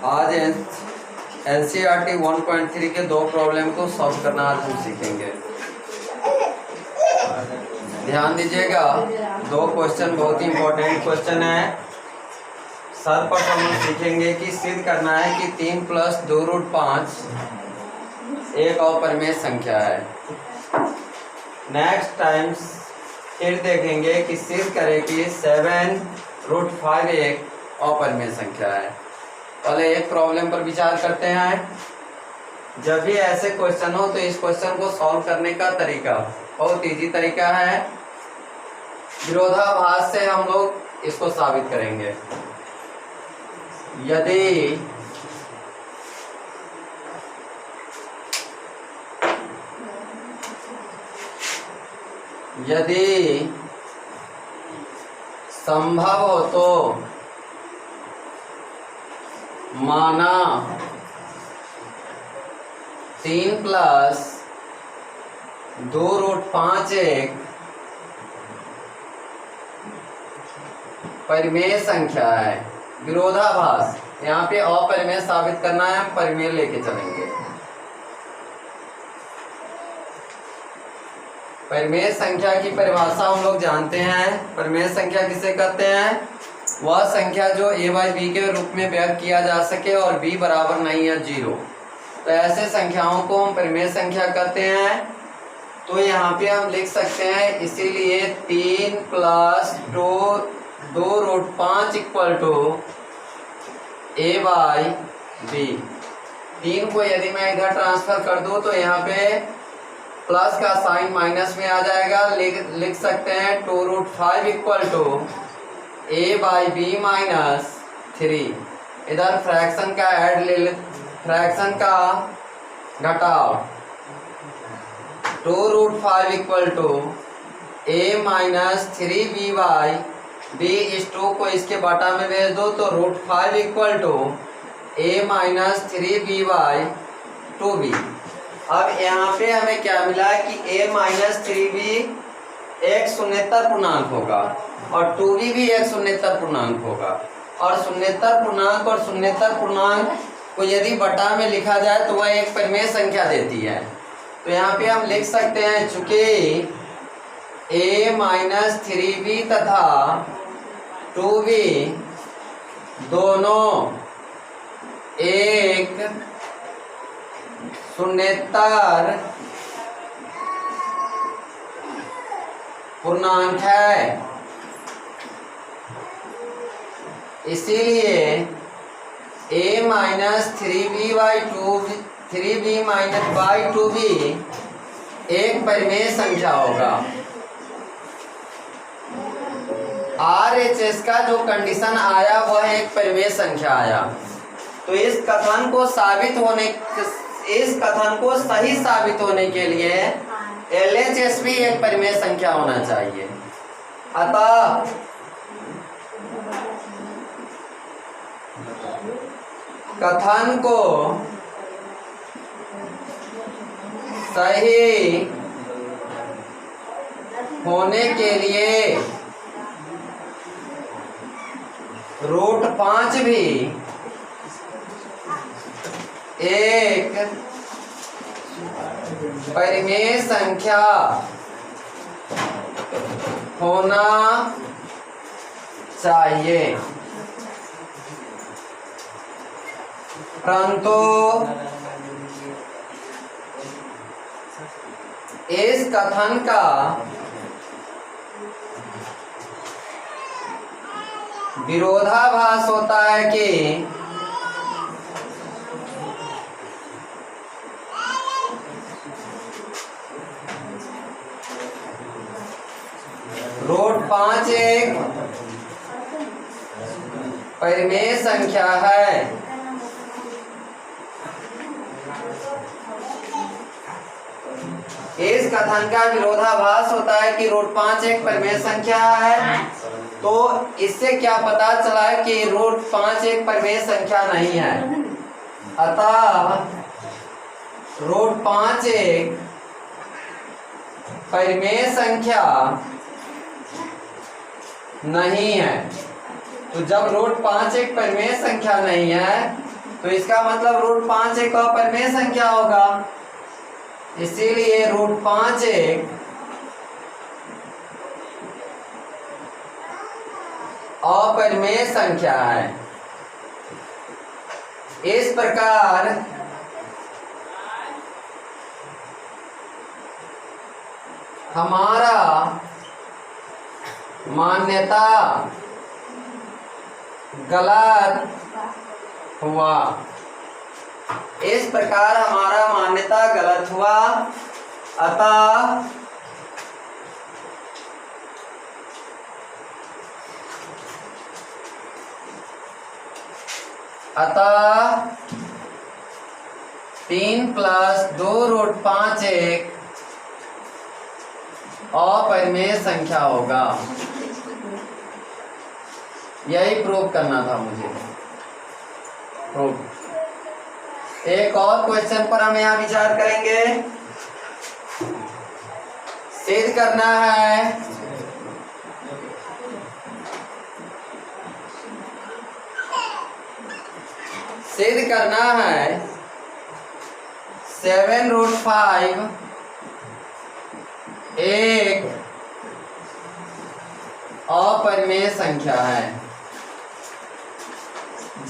आज NCERT 1.3 के 2 problem को सॉल्व करना आज हम सीखेंगे। ध्यान दीजिएगा, 2 क्वेश्चन बहुत ही इंपॉर्टेंट क्वेश्चन है। सर्वप्रथम हम सीखेंगे कि सिद्ध करना है कि 3 + 2√5 एक अपरिमेय संख्या है। नेक्स्ट टाइम फिर देखेंगे कि सिद्ध करें कि 7√5 एक अपरिमेय संख्या है। पहले एक प्रॉब्लम पर विचार करते हैं। जब भी ऐसे क्वेश्चन हो तो इस क्वेश्चन को सॉल्व करने का तरीका बहुत इजी तरीका है। विरोधाभास से हम लोग इसको साबित करेंगे। यदि संभव हो तो माना 3 + 2√5 एक परिमेय संख्या है। विरोधाभास, यहाँ पे अपरिमेय साबित करना है, हम परिमेय लेके चलेंगे। परिमेय संख्या की परिभाषा हम लोग जानते हैं। परिमेय संख्या किसे कहते हैं? वह संख्या जो a/b के रूप में व्यक्त किया जा सके और b बराबर नहीं है 0, तो ऐसे संख्याओं को हम परिमेय संख्या कहते हैं। तो यहाँ पे हम लिख सकते हैं, इसीलिए 3 + 2√5 = a/b। 3 को यदि मैं इधर ट्रांसफर कर दूं तो यहाँ पे प्लस का साइन माइनस में आ जाएगा। लिख सकते हैं 2√5 = a/b - 3। इधर फ्रैक्शन का ऐड ले, फ्रैक्शन का घटाव। 2√5 = a - 3b/b। इस 2 को इसके बटा में भेज दो तो √5 = a - 3b/2b। अब यहाँ पे हमें क्या मिला कि a - 3b एक शून्येतर पूर्णांक होगा और 2b भी एक शून्येतर पूर्णांक होगा। और शून्येतर पूर्णांक और शून्येतर पूर्णांक को यदि बटा में लिखा जाए तो वह एक परिमेय संख्या देती है। तो यहाँ पे हम लिख सकते हैं, चूंकि a - 3b तथा 2b दोनों एक शून्येतर पूर्णांक है, इसीलिए a - 3b - 2b एक परिमेय संख्या होगा। RHS का जो कंडीशन आया वह एक परिमेय संख्या आया। तो इस कथन को सही साबित होने के लिए LHS भी एक परिमेय संख्या होना चाहिए। अतः कथन को सही होने के लिए √5 भी एक परिमेय संख्या होना चाहिए। परंतु इस कथन का विरोधाभास होता है कि √5 एक परिमेय संख्या है। इस कथन का विरोधाभास होता है कि √5 एक परिमेय संख्या है। तो इससे क्या पता चला कि √5 एक परिमेय संख्या नहीं है। अतः √5 एक परिमेय संख्या नहीं है। तो जब रूट 5 एक परिमेय संख्या नहीं है तो इसका मतलब रूट 5 एक अपरिमेय संख्या होगा। इसीलिए रूट 5 एक अपरिमेय संख्या है। इस प्रकार हमारा मान्यता गलत हुआ। इस प्रकार हमारा मान्यता गलत हुआ। अतः 3 + 2 रूट 5 एक अपरिमेय संख्या होगा। यही प्रूव करना था मुझे। प्रूव। एक और क्वेश्चन पर हम यहाँ विचार करेंगे। सिद्ध करना है सिद्ध करना है 7 रूट 5 एक अपरिमेय संख्या है।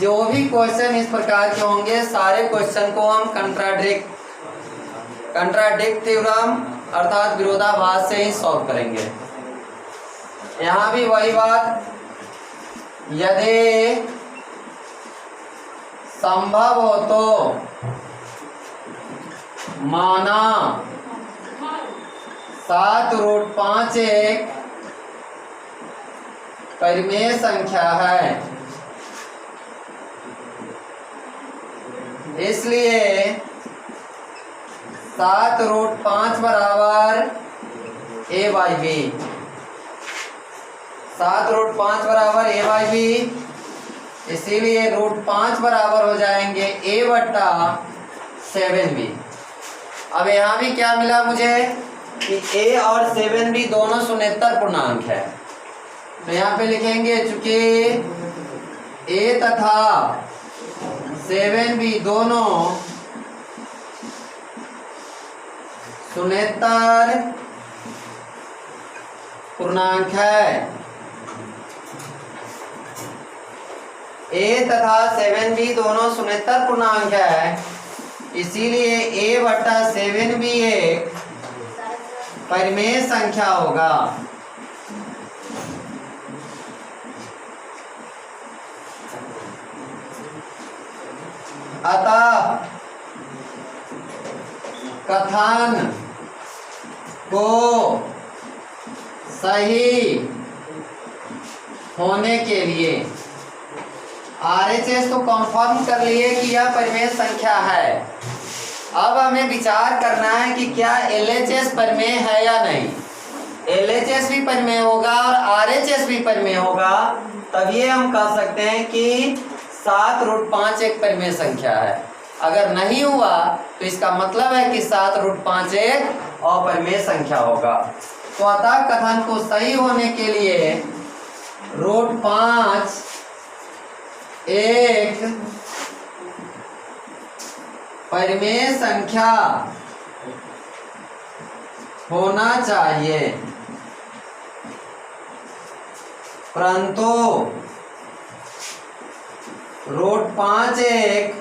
जो भी क्वेश्चन इस प्रकार के होंगे सारे क्वेश्चन को हम कंट्राडिक्ट थ्योरम अर्थात विरोधाभास से ही सॉल्व करेंगे। यहाँ भी वही बात, यदि संभव हो तो माना 7 रूट 5 एक परिमेय संख्या है, इसलिए 7 रूट 5 बराबर a/b। 7 रूट 5 बराबर a/b, इसीलिए रूट 5 बराबर हो जाएंगे a/7b। अब यहाँ भी क्या मिला मुझे कि a और 7b दोनों शून्येतर पूर्णांक है। तो यहाँ पे लिखेंगे चूंकि a तथा 7b दोनों शून्येतर पूर्णांक है, a तथा 7b दोनों शून्येतर पूर्णांक है, इसीलिए a/7b एक परिमेय संख्या होगा। अतः कथन को सही होने के लिए RHS तो कंफर्म कर लिए कि यह परिमेय संख्या है। अब हमें विचार करना है कि क्या LHS परिमेय है या नहीं। LHS भी परिमेय होगा और RHS भी परिमेय होगा, तब ये हम कह सकते हैं कि 7 रूट 5 एक परिमेय संख्या है। अगर नहीं हुआ तो इसका मतलब है कि 7 रूट 5 एक अपरिमेय संख्या होगा। तो अतः कथन को सही होने के लिए रूट 5 एक परिमेय संख्या होना चाहिए, परंतु रूट 5 एक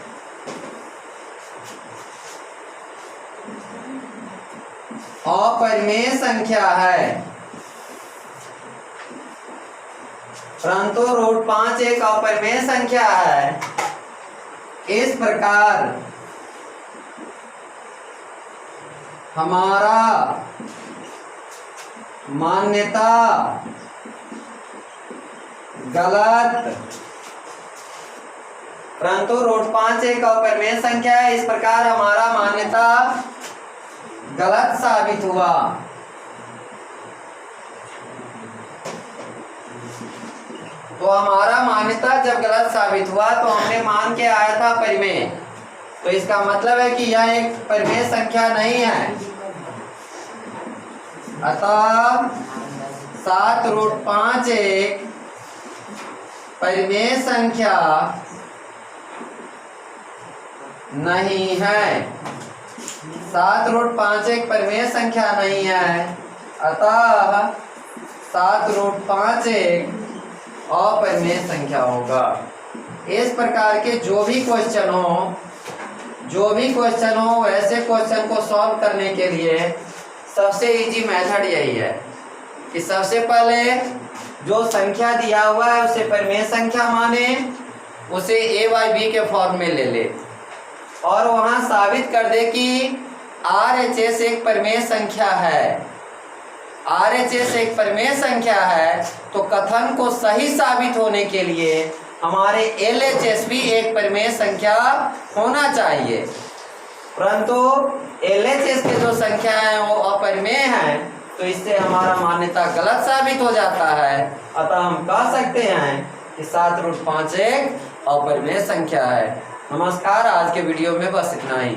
अपरिमेय संख्या है, परंतु रूट 5 एक अपरिमेय संख्या है। इस प्रकार हमारा मान्यता गलत, परंतु रूट 5 एक अपरिमेय संख्या है। इस प्रकार हमारा मान्यता गलत साबित हुआ। तो हमारा मान्यता जब गलत साबित हुआ तो हमने मान के आया था परिमेय, तो इसका मतलब है कि यह एक परिमेय संख्या नहीं है। अतः 7 रूट 5 एक परिमेय संख्या नहीं है। 7 रूट 5 एक परिमेय संख्या नहीं है, अतः 7 रूट 5 एक अपरिमेय संख्या होगा। इस प्रकार के जो भी क्वेश्चन हो वैसे क्वेश्चन को सॉल्व करने के लिए सबसे इजी मेथड यही है कि सबसे पहले जो संख्या दिया हुआ है उसे परिमेय संख्या माने, उसे a बाई बी के फॉर्म में ले ले और वहां साबित कर दे कि RHS एक परिमेय संख्या है। RHS एक परिमेय संख्या है तो कथन को सही साबित होने के लिए हमारे LHS भी एक परिमेय संख्या होना चाहिए, परंतु LHS के जो संख्या है वो अपरिमेय है, तो इससे हमारा मान्यता गलत साबित हो जाता है। अतः हम कह सकते हैं कि 7 रूट 5 एक अपरिमेय संख्या है। नमस्कार, आज के वीडियो में बस इतना ही।